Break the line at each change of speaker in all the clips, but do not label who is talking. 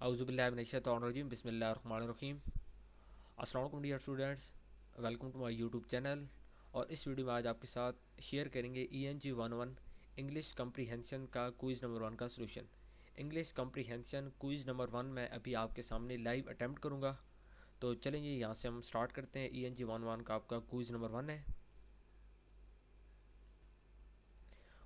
औज़ुबिल्लाहिमिनश्शैतानिर्रजीम बिस्मिल्लाहिर्रहमानिर्रहीम। अस्सलाम वालेकुम dear students, welcome to my YouTube channel. और इस वीडियो में आज आपके साथ शेयर करेंगे ENG 11 इंग्लिश कम्प्रीहेंशन का क्विज़ नंबर 1 का solution. English comprehension quiz number 1 मैं अभी आपके सामने लाइव अटैम्प्ट करूँगा। तो चलेंगे यहाँ से हम स्टार्ट करते हैं। ENG 11 का आपका क्विज़ नंबर 1 है।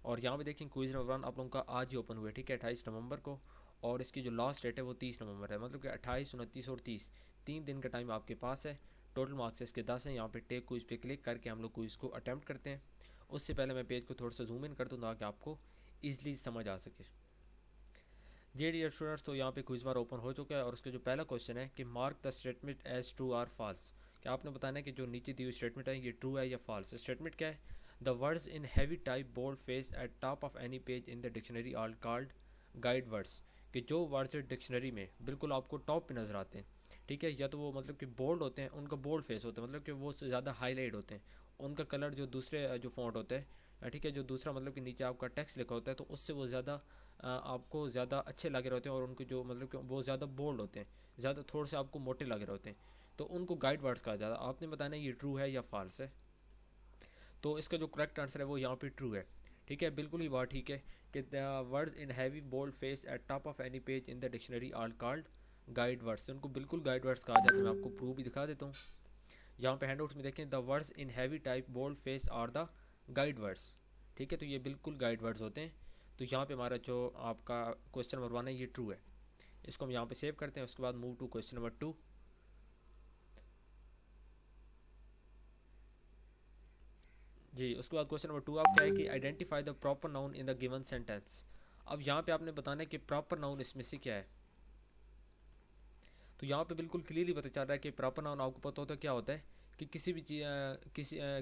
और यहाँ पे देखें क्विज़ नंबर 1 आप लोगों का आज ही ओपन हुआ है, ठीक है, 28 नवंबर को। और इसकी जो लास्ट डेट है वो 30 नवंबर है, मतलब कि 28, 29 और 30 3 दिन का टाइम आपके पास है। टोटल मार्क्स इसके 10 हैं। यहाँ पे टेक क्विज़ पे क्लिक करके हम लोग क्विज़ को अटैम्प्ट करते हैं। उससे पहले मैं पेज को थोड़ा सा जूम इन कर दूँ ताकि आपको ईजिली समझ आ सके। जी डियर स्टूडेंट्स, तो यहाँ पे क्विज़ बार ओपन हो चुका है और उसका जो पहला क्वेश्चन है कि mark the statement as true or false. क्या आपने बताना है कि जो नीचे दी हुई स्टेटमेंट है ये ट्रू है या फॉल्स। स्टेटमेंट क्या है? The words in heavy type bold face at top of any page in the dictionary are called guide words. कि जो वर्ड्स डिक्शनरी में बिल्कुल आपको टॉप पे नज़र आते हैं, ठीक है, या तो वो मतलब कि बोल्ड होते हैं, उनका बोल्ड फेस होता है, मतलब कि वो ज़्यादा हाईलाइट होते हैं। उनका कलर जो दूसरे जो फॉन्ट होते हैं, ठीक है, जो दूसरा मतलब कि नीचे आपका टेक्स्ट लिखा होता है तो उससे वो ज़्यादा आपको ज़्यादा अच्छे लगे रहते हैं। और उनके जो मतलब कि वो ज़्यादा बोल्ड होते हैं, ज़्यादा थोड़े से आपको मोटे लगे रहते हैं, तो उनको गाइड वर्ड्स कहा जाता है। आपने बताना है ये ट्रू है या फॉल्स है। तो इसका जो करेक्ट आंसर है वो यहाँ पे ट्रू है, ठीक है, बिल्कुल ही बात ठीक है कि the words in heavy bold face at top of any page in the dictionary are called guide words. उनको बिल्कुल गाइड वर्ड्स कहा जाता है। मैं आपको प्रूफ भी दिखा देता हूँ। यहाँ पे हैंडआउट्स में देखें, the words in heavy type bold face are the guide words, ठीक है, तो ये बिल्कुल गाइड वर्ड्स होते हैं। तो यहाँ पे हमारा जो आपका क्वेश्चन नंबर 1 है ये ट्रू है। इसको हम यहाँ पे सेव करते हैं। उसके बाद मूव टू क्वेश्चन नंबर 2। जी, उसके बाद क्वेश्चन नंबर 2 आप क्या है कि identify the proper noun in the given sentence. अब यहाँ पे आपने बताना है कि प्रॉपर नाउन इसमें से क्या है। तो यहाँ पे बिल्कुल क्लियरली पता चल रहा है कि प्रॉपर नाउन आपको पता होता है क्या होता है कि किसी भी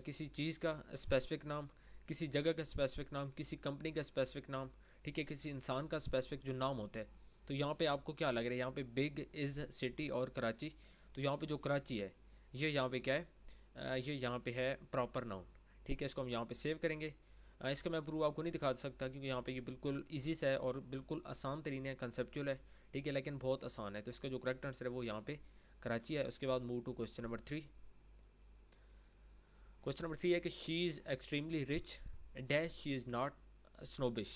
किसी चीज़ का स्पेसिफिक नाम, किसी जगह का स्पेसिफिक नाम, किसी कंपनी का स्पेसिफिक नाम, ठीक है, किसी इंसान का स्पेसिफिक जो नाम होता है। तो यहाँ पे आपको क्या लग रहा है, यहाँ पे बिग इज़ सिटी और कराची। तो यहाँ पे जो कराची है ये यहाँ पे क्या है, ये यहाँ पे है प्रॉपर नाउन, ठीक है। इसको हम यहाँ पे सेव करेंगे। इसका मैं प्रूफ आपको नहीं दिखा सकता क्योंकि यहाँ पे ये बिल्कुल ईजी सा है और बिल्कुल आसान तरीन है, कंसेप्चुअल है, ठीक है, लेकिन बहुत आसान है। तो इसका जो करेक्ट आंसर है वो यहाँ पे कराची है। उसके बाद move to question number 3। Question number 3 है कि she is extremely rich dash she is not snobbish.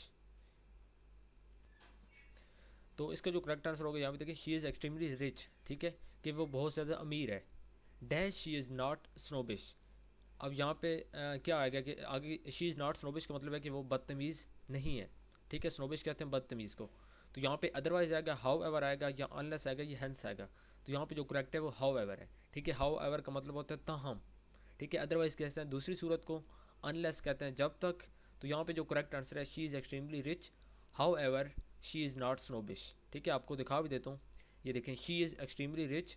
तो इसका जो करेक्ट आंसर होगा यहाँ पे देखिए, शी इज़ एक्सट्रीमली रिच, ठीक है, कि वो बहुत ज़्यादा अमीर है। Dash she is not snobbish. अब यहाँ पे क्या आएगा कि आगे शी इज़ नॉट स्नोबिश का मतलब है कि वो बदतमीज़ नहीं है, ठीक है। स्नोबिश कहते हैं बदतमीज़ को। तो यहाँ पे अदरवाइज आएगा, हाउ एवर आएगा, या अनलेस आएगा, या हेंस आएगा। तो यहाँ पे जो करेक्ट है वो हाउ एवर है, ठीक है। हाउ एवर का मतलब होता है ताहम, ठीक है। अदरवाइज कहते हैं दूसरी सूरत को, अनलेस कहते हैं जब तक। तो यहाँ पे जो करेक्ट आंसर है she is extremely rich how ever she is not snobbish, ठीक है। आपको दिखा भी देता हूँ, ये देखें, she is extremely rich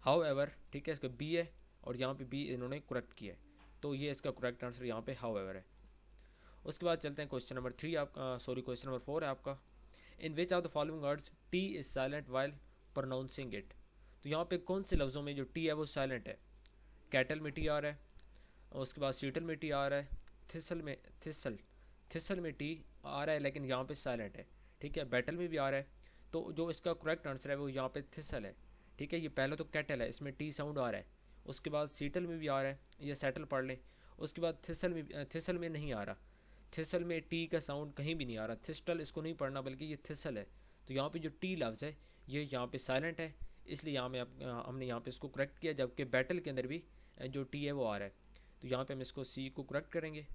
how ever, ठीक है, इसका बी है और यहाँ पे बी इन्होंने करेक्ट किया है। तो ये इसका करेक्ट आंसर यहाँ पे हाउ एवर है। उसके बाद चलते हैं क्वेश्चन नंबर 3 आपका, सॉरी क्वेश्चन नंबर 4 है आपका। In which of the following words T is silent while pronouncing it. तो यहाँ पे कौन से लफ्ज़ों में जो टी है वो साइलेंट है। कैटल में टी आ रहा है, और उसके बाद सीटल में टी आ रहा है, थिसल में टी आ रहा है लेकिन यहाँ पे साइलेंट है, ठीक है। बैटल में भी आ रहा है। तो जो इसका करेक्ट आंसर है वो यहाँ पे थिसल है, ठीक है। ये पहले तो कैटल है, इसमें टी साउंड आ रहा है। उसके बाद सीटल में भी आ रहा है, ये सेटल पढ़ लें। उसके बाद थिसल में नहीं आ रहा, थिसल में टी का साउंड कहीं भी नहीं आ रहा। थिस्टल इसको नहीं पढ़ना बल्कि ये थिसल है। तो यहाँ पे जो टी लफ्ज़ है ये यहाँ पे साइलेंट है, इसलिए यहाँ में हमने यहाँ पे इसको करेक्ट किया। जबकि बैटल के अंदर भी जो टी है वो आ रहा है, तो यहाँ पे हम इसको सी को करेक्ट करेंगे।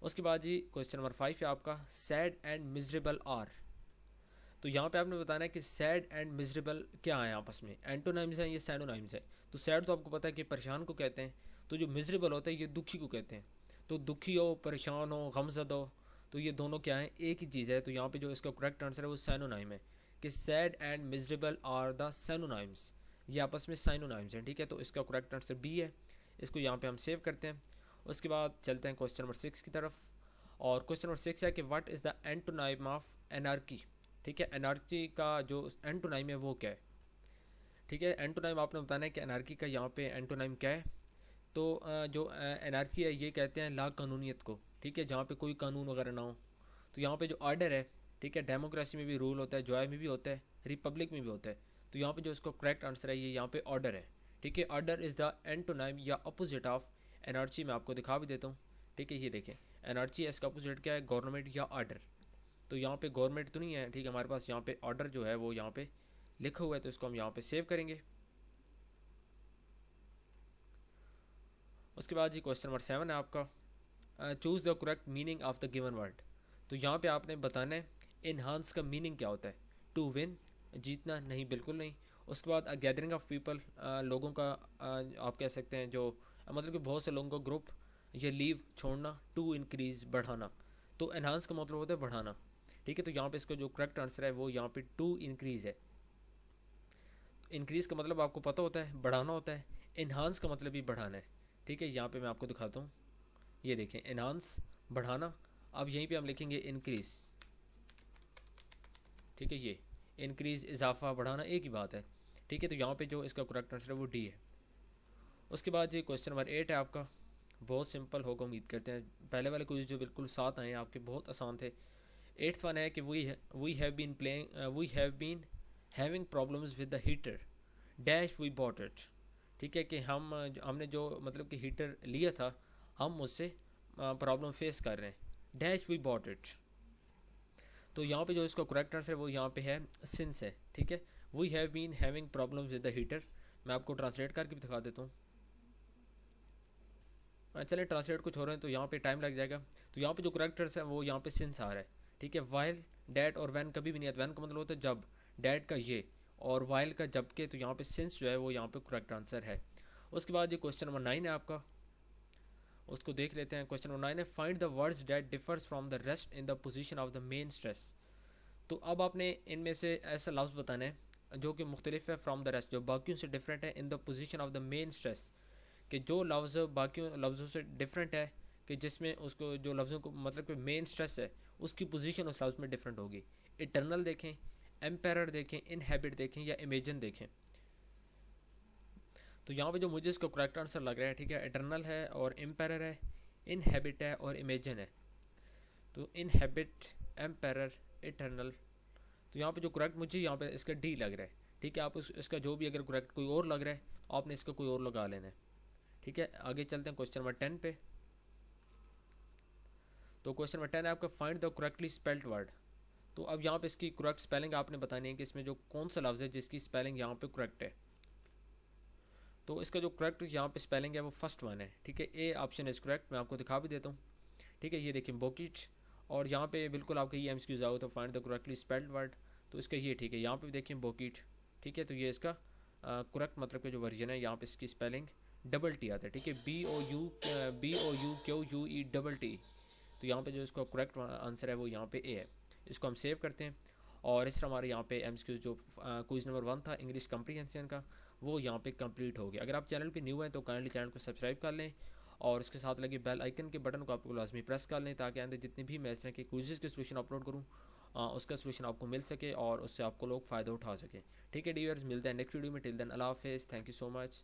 उसके बाद जी क्वेश्चन नंबर 5 है आपका, सैड एंड मिजरेबल आर। तो यहाँ पे आपने बताना है कि सैड एंड मिजरेबल क्या है आपस में, एंटोनाइम्स हैं, ये सैनोनाइम्स है। तो सैड तो आपको पता है कि परेशान को कहते हैं, तो जो मिजरेबल होता है ये दुखी को कहते हैं। तो दुखी हो, परेशान हो, गमज़द हो, तो ये दोनों क्या हैं, एक ही चीज़ है। तो यहाँ पे जो इसका करेक्ट आंसर है वो सैनोनाइम है कि sad and miserable are the synonyms, ये आपस में साइनोनाइम्स हैं, ठीक है। तो इसका करेक्ट आंसर बी है। इसको यहाँ पे हम सेव करते हैं। उसके बाद चलते हैं क्वेश्चन नंबर 6 की तरफ। और क्वेश्चन नंबर 6 है कि what is the antonym of anarchy, ठीक है। एनार्की का जो एंटोनाइम है वो क्या है, ठीक है। एंटोनाइम आपने बताना है कि एनार्की का यहाँ पे एंटोनाइम क्या है। तो जो एनार्की है ये कहते हैं ला कानूनियत को, ठीक है, जहाँ पे कोई कानून वगैरह ना हो। तो यहाँ पे जो ऑर्डर है ठीक है, डेमोक्रेसी में भी रूल होता है, जॉय में भी होता है, रिपब्लिक में भी होता है। तो यहाँ पे जो इसको करेक्ट आंसर है ये यहाँ पे ऑर्डर है। ठीक है, ऑर्डर इज़ द एंटोनिम या अपोजिट ऑफ एनर्जी। मैं आपको दिखा भी देता हूँ। ठीक है, ये देखें एनर्जी है, इसका अपोजिट क्या है, गवर्नमेंट या ऑर्डर। तो यहाँ पे गवर्नमेंट तो नहीं है, ठीक है, हमारे पास यहाँ पे ऑर्डर जो है वो यहाँ पे लिखा हुआ है, तो इसको हम यहाँ पे सेव करेंगे। उसके बाद जी क्वेश्चन नंबर 7 है आपका, choose the correct meaning of the given word. तो यहाँ पे आपने बताना है इन्हांस का मीनिंग क्या होता है। टू विन, जीतना, नहीं बिल्कुल नहीं। उसके बाद गैदरिंग ऑफ पीपल, लोगों का आप कह सकते हैं जो मतलब कि बहुत से लोगों का ग्रुप। ये लीव, छोड़ना। टू इंक्रीज, बढ़ाना। तो एनहांस का मतलब होता है बढ़ाना। ठीक है, तो यहाँ पे इसका जो करेक्ट आंसर है वो यहाँ पे टू इंक्रीज है। इंक्रीज का मतलब आपको पता होता है, बढ़ाना होता है। इन्हांस का मतलब भी बढ़ाना है। ठीक है, यहाँ पे मैं आपको दिखाता हूँ, ये देखें इन्हांस, बढ़ाना। अब यहीं पे हम लिखेंगे इंक्रीज। ठीक है, ये इंक्रीज, इजाफा, बढ़ाना एक ही बात है। ठीक है, तो यहाँ पे जो इसका करेक्ट आंसर है वो डी है। उसके बाद ये क्वेश्चन नंबर 8 है आपका, बहुत सिंपल होगा उम्मीद करते हैं। पहले वाले क्विज जो बिल्कुल साथ आए आपके बहुत आसान थे। 8th वन है कि we have been having problems with the heater dash we bought it. ठीक है, कि हमने जो मतलब कि हीटर लिया था, हम उससे प्रॉब्लम फेस कर रहे हैं। Dash we bought it. तो यहाँ पे जो इसका करेक्ट आंसर है वो यहाँ पे है सिंस है। ठीक है, we have been having problems with the heater. मैं आपको ट्रांसलेट करके भी दिखा देता हूँ। चलिए ट्रांसलेट कुछ हो रहे हैं तो यहाँ पे टाइम लग जाएगा। तो यहाँ पे जो करेक्ट आंसर है वो यहाँ पे सिंस आ रहा है। ठीक है, वाइल, डैट और वैन कभी भी नहीं आता। वैन का मतलब होता है जब, डैट का ये, और वाइल का जब के। तो यहाँ पे सिंस जो है वो यहाँ पे करेक्ट आंसर है। उसके बाद ये क्वेश्चन नंबर 9 है आपका, उसको देख लेते हैं। क्वेश्चन नंबर 9 है find the words that differs from the rest in the position of the main stress. तो अब आपने इनमें से ऐसा लफ्ज़ बताना है जो कि मुख्तलिफ है फ्रॉम द रेस्ट, जो बाकियों से डिफरेंट है, in the position of the main stress. कि जो लफ्ज़ बाकियों लफ्ज़ों से डिफरेंट है, कि जिसमें उसको जो लफ्ज़ों को मतलब कि मेन स्ट्रेस है उसकी पोजीशन उस लफ्ज़ में डिफरेंट होगी। इटर्नल देखें, एम्पेरर देखें, इनहेबिट देखें या इमेजन देखें। तो यहाँ पे जो मुझे इसका करेक्ट आंसर लग रहा है, ठीक है, इटर्नल है और एम्पेरर है, इनहेबिट है और इमेजन है। तो इनहेबिट, एम्पेरर, इटर्नल। तो यहाँ पे जो करेक्ट मुझे यहाँ पे इसका डी लग रहा है। ठीक है, आप इसका जो भी अगर करेक्ट कोई और लग रहा है आपने इसका कोई और लगा लेना है। ठीक है, आगे चलते हैं क्वेश्चन नंबर 10 पे। तो क्वेश्चन नंबर 10 है आपका find the correctly spelled word. तो अब यहाँ पे इसकी करेक्ट स्पेलिंग आपने बतानी है कि इसमें जो कौन सा लफ्ज़ है जिसकी स्पेलिंग यहाँ पे करेक्ट है। तो इसका जो करेक्ट यहाँ पे स्पेलिंग है वो फर्स्ट वन है। ठीक है, ए ऑप्शन इज करेक्ट। मैं आपको दिखा भी देता हूँ। ठीक है, ये देखिए बोकिट, और यहाँ पे बिल्कुल आपका ये एमसीक्यूज आओ तो find the correctly spelled word. तो इसका ये ठीक है, यहाँ पे देखिए बोकिट। ठीक है, तो ये इसका करेक्ट मतलब के जो वर्जन है यहाँ पे इसकी स्पेलिंग डबल टी आता है। ठीक है, BOUQUE। तो यहाँ पे जो इसका करेक्ट आंसर है वो यहाँ पे ए है। इसको हम सेव करते हैं। और इस तरह हमारे यहाँ पे एमसीक्यूज जो क्विज नंबर 1 था इंग्लिश कम्प्रीहेंशन का वो यहाँ पे कंप्लीट हो गया। अगर आप चैनल पे न्यू हैं तो काइंडली चैनल को सब्सक्राइब कर लें और इसके साथ लगे बेल आइकन के बटन को आपको लाजमी प्रेस कर लें ताकि आगे जितने भी मैं इस तरह के क्विज़ के सोल्यूशन अपलोड करूँ उसका सोल्यूशन आपको मिल सके और उससे आपको लोग फ़ायदा उठा सकें। ठीक है डियर्स, मिलते हैं नेक्स्ट वीडियो में। टिल देन अल्लाह हाफिज़, थैंक यू सो मच।